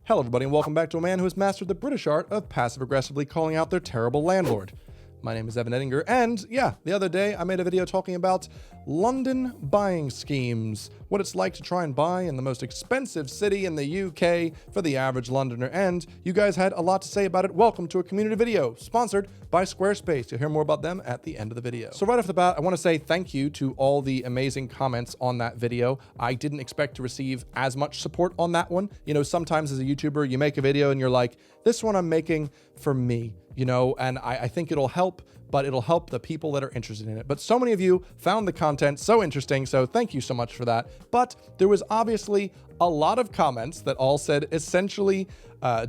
Hello everybody and welcome back to a man who has mastered the British art of passive-aggressively calling out their terrible landlord. My name is Edinger, and yeah, the other day I made a video talking about London buying schemes, what it's like to try and buy in the most expensive city in the UK for the average Londoner, and you guys had a lot to say about it. Welcome to a community video, sponsored by Squarespace. You'll hear more about them at the end of the video. So right off the bat, I want to say thank you to all the amazing comments on that video. I didn't expect to receive as much support on that one. You know, sometimes as a YouTuber, you make a video and you're like, this one I'm making for me. You know, and I think it'll help, but it'll help the people that are interested in it. But so many of you found the content so interesting, so thank you so much for that. But there was obviously a lot of comments that all said essentially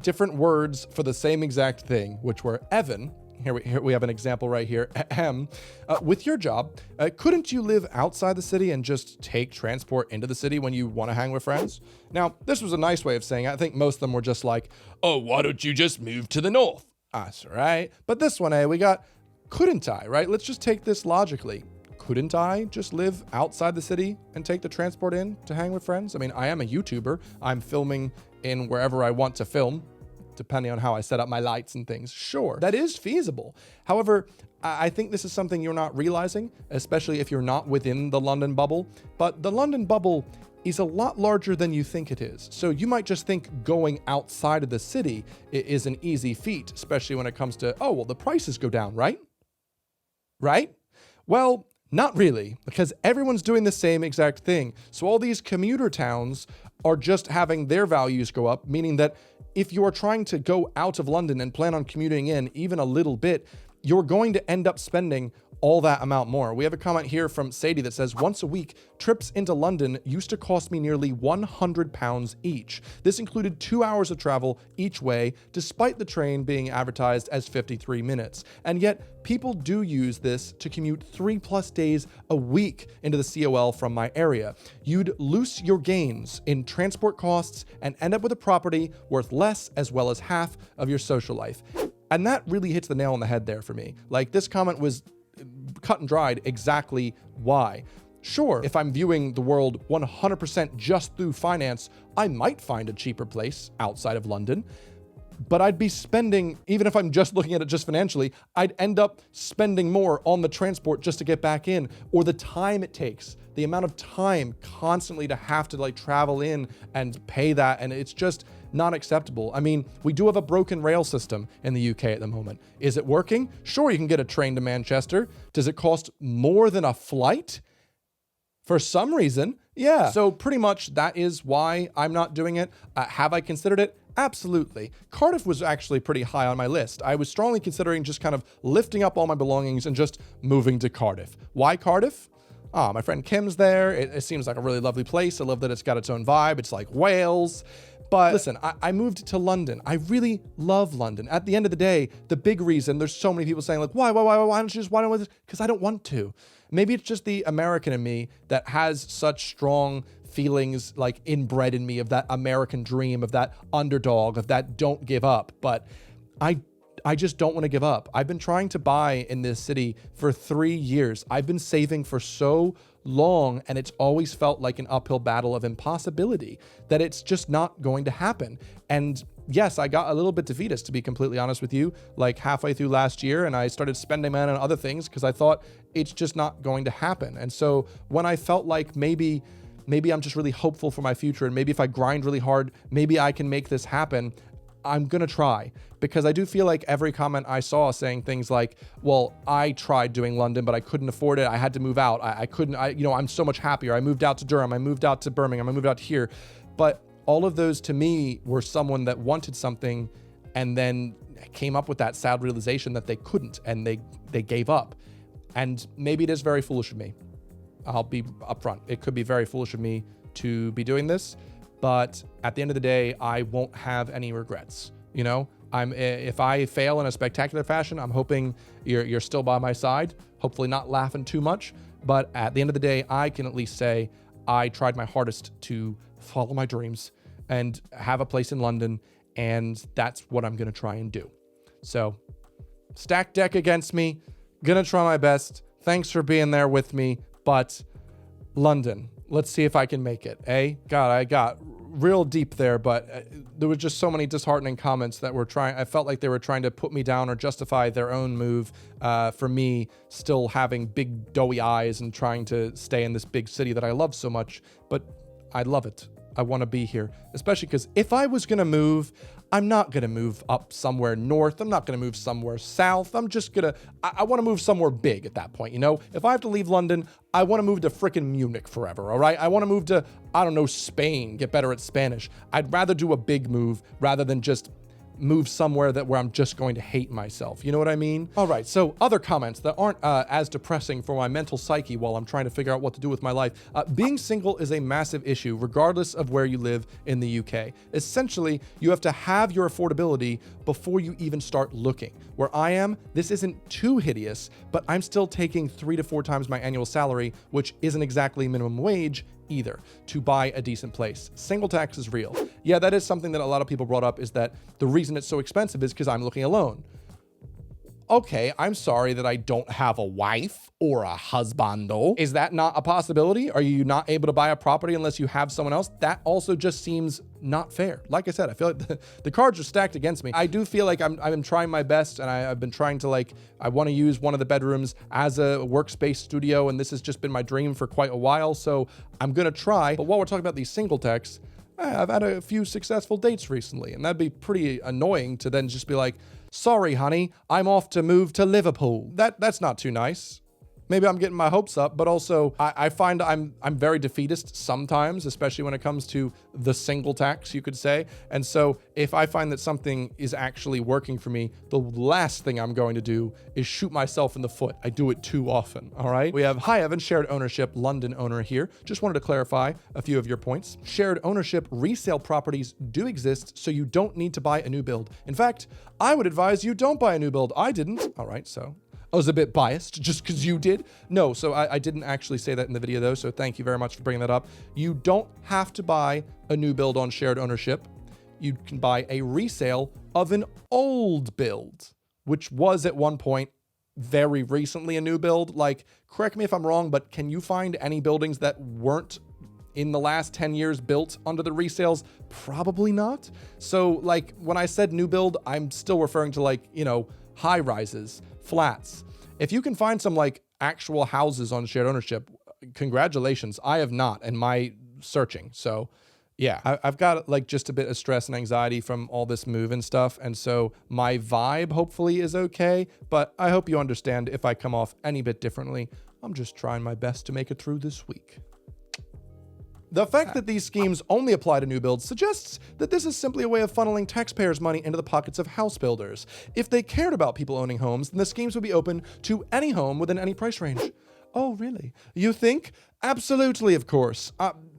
different words for the same exact thing, which were Evan. Here we have an example right here. With your job, couldn't you live outside the city and just take transport into the city when you want to hang with friends? Now, this was a nice way of saying it. I think most of them were just like, oh, why don't you just move to the north? That's right. But this one, we got, couldn't I, right? Let's just take this logically. Couldn't I just live outside the city and take the transport in to hang with friends? I mean, I am a YouTuber. I'm filming in wherever I want to film, depending on how I set up my lights and things. Sure, that is feasible. However, I think this is something you're not realizing, especially if you're not within the London bubble. But the London bubble is a lot larger than you think it is. So you might just think going outside of the city is an easy feat, especially when it comes to, oh, well, the prices go down, right? Right? Well, not really, because everyone's doing the same exact thing. So all these commuter towns are just having their values go up, meaning that if you are trying to go out of London and plan on commuting in even a little bit, you're going to end up spending all that amount more. We have a comment here from Sadie that says, once a week, trips into London used to cost me nearly £100 each. This included 2 hours of travel each way, despite the train being advertised as 53 minutes. And yet, people do use this to commute 3+ days a week into the COL from my area. You'd loose your gains in transport costs and end up with a property worth less as well as half of your social life. And that really hits the nail on the head there for me. Like, this comment was cut and dried exactly why. Sure, if I'm viewing the world 100% just through finance, I might find a cheaper place outside of London, but I'd be spending, even if I'm just looking at it just financially, I'd end up spending more on the transport just to get back in, or the time it takes, the amount of time constantly to have to like travel in and pay that, and it's just not acceptable. I mean, we do have a broken rail system in the UK at the moment. Is it working? Sure, you can get a train to Manchester. Does it cost more than a flight? For some reason, yeah. So pretty much that is why I'm not doing it. Have I considered it? Absolutely. Cardiff was actually pretty high on my list. I was strongly considering just kind of lifting up all my belongings and just moving to Cardiff. Why Cardiff? My friend Kim's there. It seems like a really lovely place. I love that it's got its own vibe. It's like Wales. But listen, I moved to London. I really love London. At the end of the day, the big reason, there's so many people saying like, why don't you just, why don't you? Because I don't want to. Maybe it's just the American in me that has such strong feelings like inbred in me of that American dream, of that underdog, of that don't give up. But I just don't want to give up. I've been trying to buy in this city for 3 years. I've been saving for so long, and it's always felt like an uphill battle of impossibility, that it's just not going to happen. And yes, I got a little bit defeatist, to be completely honest with you, like halfway through last year, and I started spending money on other things because I thought it's just not going to happen. And so when I felt like maybe I'm just really hopeful for my future, and maybe if I grind really hard, maybe I can make this happen, I'm gonna try, because I do feel like every comment I saw saying things like, well, I tried doing London, but I couldn't afford it. I had to move out. I couldn't, I'm so much happier. I moved out to Durham. I moved out to Birmingham. I moved out here. But all of those to me were someone that wanted something and then came up with that sad realization that they couldn't, and they gave up. And maybe it is very foolish of me. I'll be upfront. It could be very foolish of me to be doing this. But at the end of the day, I won't have any regrets. You know, if I fail in a spectacular fashion, I'm hoping you're still by my side, hopefully not laughing too much. But at the end of the day, I can at least say I tried my hardest to follow my dreams and have a place in London, and that's what I'm going to try and do. So stack deck against me, gonna try my best. Thanks for being there with me, but London, let's see if I can make it, eh? God, I got real deep there, but there was just so many disheartening comments that were I felt like they were trying to put me down or justify their own move for me still having big doughy eyes and trying to stay in this big city that I love so much. But I love it. I want to be here, especially because if I was going to move, I'm not going to move up somewhere north. I'm not going to move somewhere south. I'm just going to, I want to move somewhere big at that point. You know, if I have to leave London, I want to move to frickin' Munich forever. All right. I want to move to, I don't know, Spain, get better at Spanish. I'd rather do a big move rather than just move somewhere where I'm just going to hate myself. You know what I mean? All right, so other comments that aren't as depressing for my mental psyche while I'm trying to figure out what to do with my life. Being single is a massive issue, regardless of where you live in the UK. Essentially, you have to have your affordability before you even start looking. Where I am, this isn't too hideous, but I'm still taking 3 to 4 times my annual salary, which isn't exactly minimum wage either, to buy a decent place. Single tax is real. Yeah, that is something that a lot of people brought up, is that the reason it's so expensive is because I'm looking alone. Okay, I'm sorry that I don't have a wife or a husbando. Is that not a possibility? Are you not able to buy a property unless you have someone else? That also just seems not fair. Like I said, I feel like the cards are stacked against me. I do feel like I'm trying my best, and I've been trying to, like, I want to use one of the bedrooms as a workspace studio, and this has just been my dream for quite a while, so I'm gonna try. But while we're talking about these single techs, I've had a few successful dates recently, and that'd be pretty annoying to then just be like, sorry, honey, I'm off to move to Liverpool. That's not too nice. Maybe I'm getting my hopes up, but also I find I'm very defeatist sometimes, especially when it comes to the single tax, you could say. And so if I find that something is actually working for me, the last thing I'm going to do is shoot myself in the foot. I do it too often, all right? We have, hi Evan, shared ownership, London owner here. Just wanted to clarify a few of your points. Shared ownership resale properties do exist, so you don't need to buy a new build. In fact, I would advise you don't buy a new build. I didn't. All right, so I was a bit biased just because you did. No, so I didn't actually say that in the video though, so thank you very much for bringing that up. You don't have to buy a new build on shared ownership. You can buy a resale of an old build, which was at one point very recently a new build. Like, correct me if I'm wrong, but can you find any buildings that weren't in the last 10 years built under the resales? Probably not. So like when I said new build, I'm still referring to, like, you know, high rises, flats. If you can find some like actual houses on shared ownership, congratulations. I have not in my searching. So yeah, I've got like just a bit of stress and anxiety from all this move and stuff. And so my vibe hopefully is okay, but I hope you understand if I come off any bit differently. I'm just trying my best to make it through this week. The fact that these schemes only apply to new builds suggests that this is simply a way of funneling taxpayers' money into the pockets of house builders. If they cared about people owning homes, then the schemes would be open to any home within any price range. Oh, really? You think? Absolutely, of course.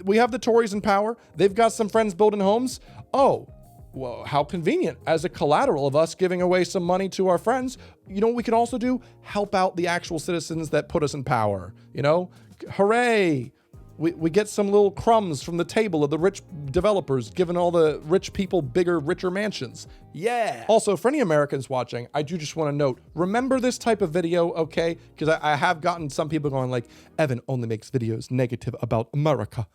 We have the Tories in power. They've got some friends building homes. Oh, well, how convenient. As a collateral of us giving away some money to our friends, you know what we could also do? Help out the actual citizens that put us in power. You know? Hooray! We get some little crumbs from the table of the rich developers, giving all the rich people bigger, richer mansions. Yeah. Also, for any Americans watching, I do just want to note, remember this type of video, okay? Because I have gotten some people going like, Evan only makes videos negative about America.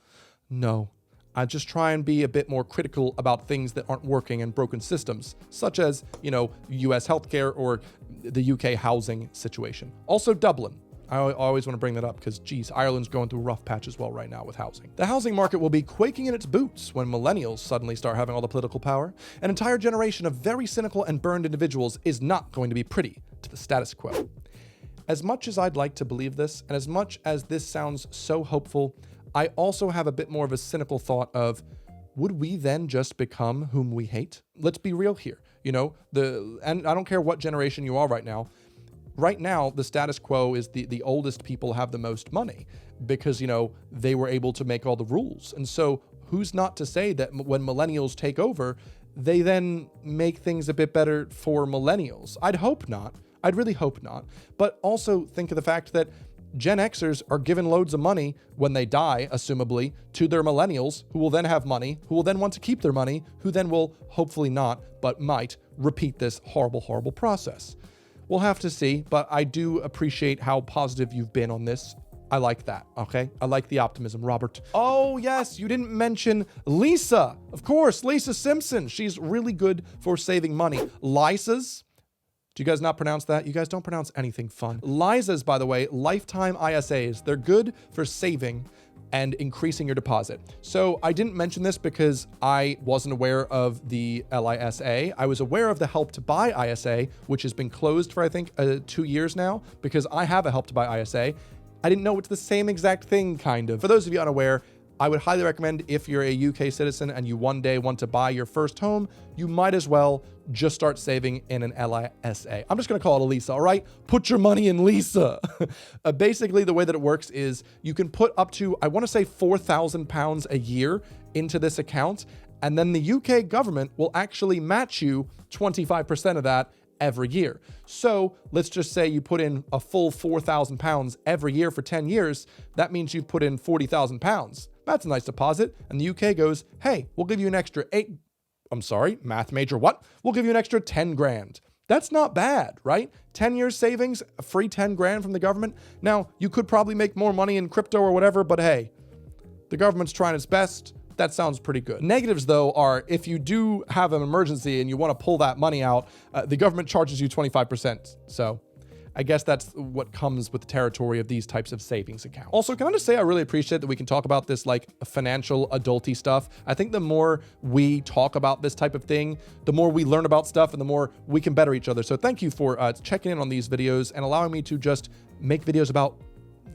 No. I just try and be a bit more critical about things that aren't working and broken systems, such as, you know, US healthcare or the UK housing situation. Also, Dublin. I always want to bring that up because, geez, Ireland's going through a rough patch as well right now with housing. The housing market will be quaking in its boots when millennials suddenly start having all the political power. An entire generation of very cynical and burned individuals is not going to be pretty to the status quo. As much as I'd like to believe this, and as much as this sounds so hopeful, I also have a bit more of a cynical thought of, would we then just become whom we hate? Let's be real here. You know, and I don't care what generation you are right now. Right now, the status quo is the oldest people have the most money because, you know, they were able to make all the rules. And so who's not to say that when millennials take over, they then make things a bit better for millennials? I'd hope not. I'd really hope not. But also think of the fact that Gen Xers are given loads of money when they die, assumably, to their millennials, who will then have money, who will then want to keep their money, who then will, hopefully not, but might, repeat this horrible, horrible process. We'll have to see, but I do appreciate how positive you've been on this. I like that, okay? I like the optimism, Robert. Oh, yes, you didn't mention Lisa. Of course, Lisa Simpson. She's really good for saving money. Lisa's, do you guys not pronounce that? You guys don't pronounce anything fun. Lisa's, by the way, lifetime ISAs. They're good for saving and increasing your deposit. So I didn't mention this because I wasn't aware of the LISA. I was aware of the Help to Buy ISA, which has been closed for, I think, 2 years now, because I have a Help to Buy ISA. I didn't know it's the same exact thing, kind of. For those of you unaware, I would highly recommend, if you're a UK citizen and you one day want to buy your first home, you might as well just start saving in an LISA. I'm just gonna call it a Lisa, all right? Put your money in Lisa. Basically, the way that it works is you can put up to, I wanna say £4,000 a year into this account, and then the UK government will actually match you 25% of that every year. So let's just say you put in a full £4,000 every year for 10 years. That means you've put in £40,000. That's a nice deposit. And the UK goes, hey, we'll give you an extra math major, what? We'll give you an extra 10 grand. That's not bad, right? 10 years savings, a free 10 grand from the government. Now, you could probably make more money in crypto or whatever, but hey, the government's trying its best. That sounds pretty good. Negatives, though, are if you do have an emergency and you want to pull that money out, the government charges you 25%. So I guess that's what comes with the territory of these types of savings accounts. Also, can I just say I really appreciate that we can talk about this like financial adulty stuff. I think the more we talk about this type of thing, the more we learn about stuff and the more we can better each other. So thank you for checking in on these videos and allowing me to just make videos about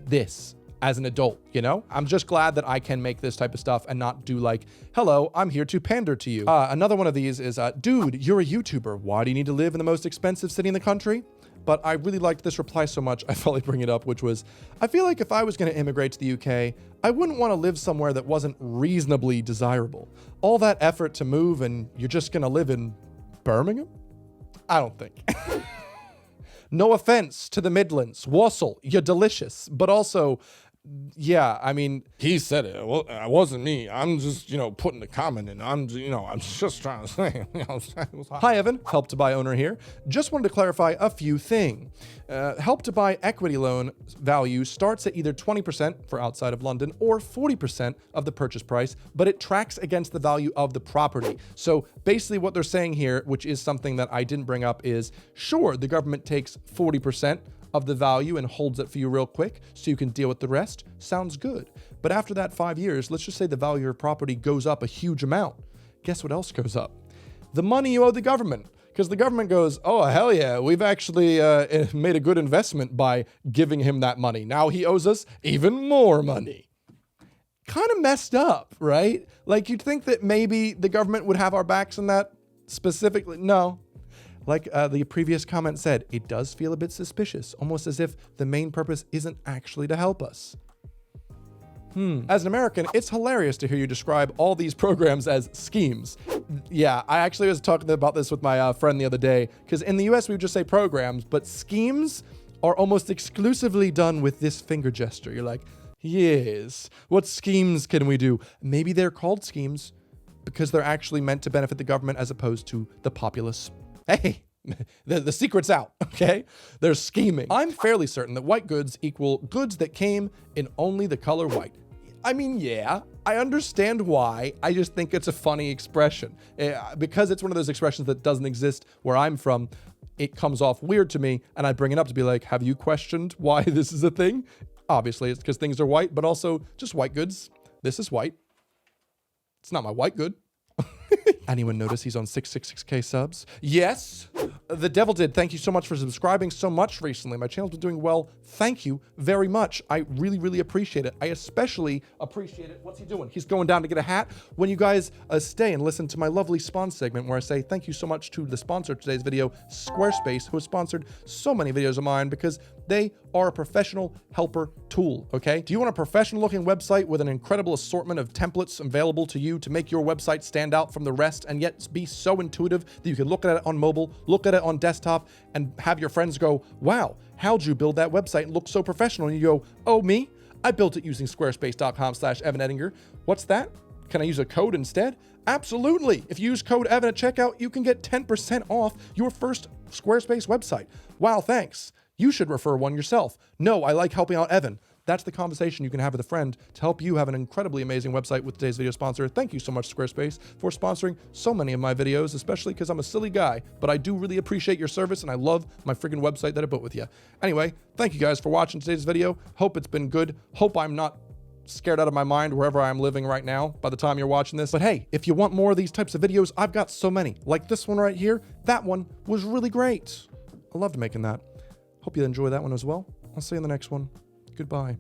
this as an adult, you know? I'm just glad that I can make this type of stuff and not do like, hello, I'm here to pander to you. Another one of these is, dude, you're a YouTuber. Why do you need to live in the most expensive city in the country? But I really liked this reply so much, I felt like bringing it up, which was, I feel like if I was gonna immigrate to the UK, I wouldn't wanna live somewhere that wasn't reasonably desirable. All that effort to move and you're just gonna live in Birmingham? I don't think. No offense to the Midlands. Wassel, you're delicious. But also, yeah, I mean, he said it. Well, it wasn't me. I'm just, putting the comment in. I'm just trying to say. Hi, Evan. Help to Buy owner here. Just wanted to clarify a few things. Help to Buy equity loan value starts at either 20% for outside of London or 40% of the purchase price, but it tracks against the value of the property. So basically what they're saying here, which is something that I didn't bring up, is sure, the government takes 40% of the value and holds it for you real quick so you can deal with the rest. Sounds good. But after that 5 years, let's just say the value of your property goes up a huge amount. Guess what else goes up? The money you owe the government. Because the government goes, oh, hell yeah, we've actually made a good investment by giving him that money. Now he owes us even more money. Kind of messed up, right? Like you'd think that maybe the government would have our backs in that specifically. No. Like the previous comment said, it does feel a bit suspicious, almost as if the main purpose isn't actually to help us. As an American, it's hilarious to hear you describe all these programs as schemes. Yeah, I actually was talking about this with my friend the other day, because in the US we would just say programs, but schemes are almost exclusively done with this finger gesture. You're like, yes, what schemes can we do? Maybe they're called schemes because they're actually meant to benefit the government as opposed to the populace. Hey, the secret's out, okay? They're scheming. I'm fairly certain that white goods equal goods that came in only the color white. I mean, yeah, I understand why. I just think it's a funny expression. Because it's one of those expressions that doesn't exist where I'm from, it comes off weird to me, and I bring it up to be like, have you questioned why this is a thing? Obviously, it's because things are white, but also just white goods. This is white. It's not my white good. Anyone notice he's on 666K subs? Yes, the devil did. Thank you so much for subscribing so much recently. My channel's been doing well. Thank you very much. I really, really appreciate it. I especially appreciate it. What's he doing? He's going down to get a hat. When you guys stay and listen to my lovely spawn segment where I say thank you so much to the sponsor of today's video, Squarespace, who has sponsored so many videos of mine because they are a professional helper tool, okay? Do you want a professional looking website with an incredible assortment of templates available to you to make your website stand out from the rest and yet be so intuitive that you can look at it on mobile, look at it on desktop, and have your friends go, wow, how'd you build that website and look so professional? And you go, oh, me? I built it using squarespace.com/Evan Edinger. What's that? Can I use a code instead? Absolutely. If you use code Evan at checkout, you can get 10% off your first Squarespace website. Wow, thanks. You should refer one yourself. No, I like helping out Evan. That's the conversation you can have with a friend to help you have an incredibly amazing website with today's video sponsor. Thank you so much, Squarespace, for sponsoring so many of my videos, especially because I'm a silly guy, but I do really appreciate your service and I love my friggin' website that I built with you. Anyway, thank you guys for watching today's video. Hope it's been good. Hope I'm not scared out of my mind wherever I'm living right now by the time you're watching this. But hey, if you want more of these types of videos, I've got so many. Like this one right here. That one was really great. I loved making that. Hope you enjoy that one as well. I'll see you in the next one. Goodbye.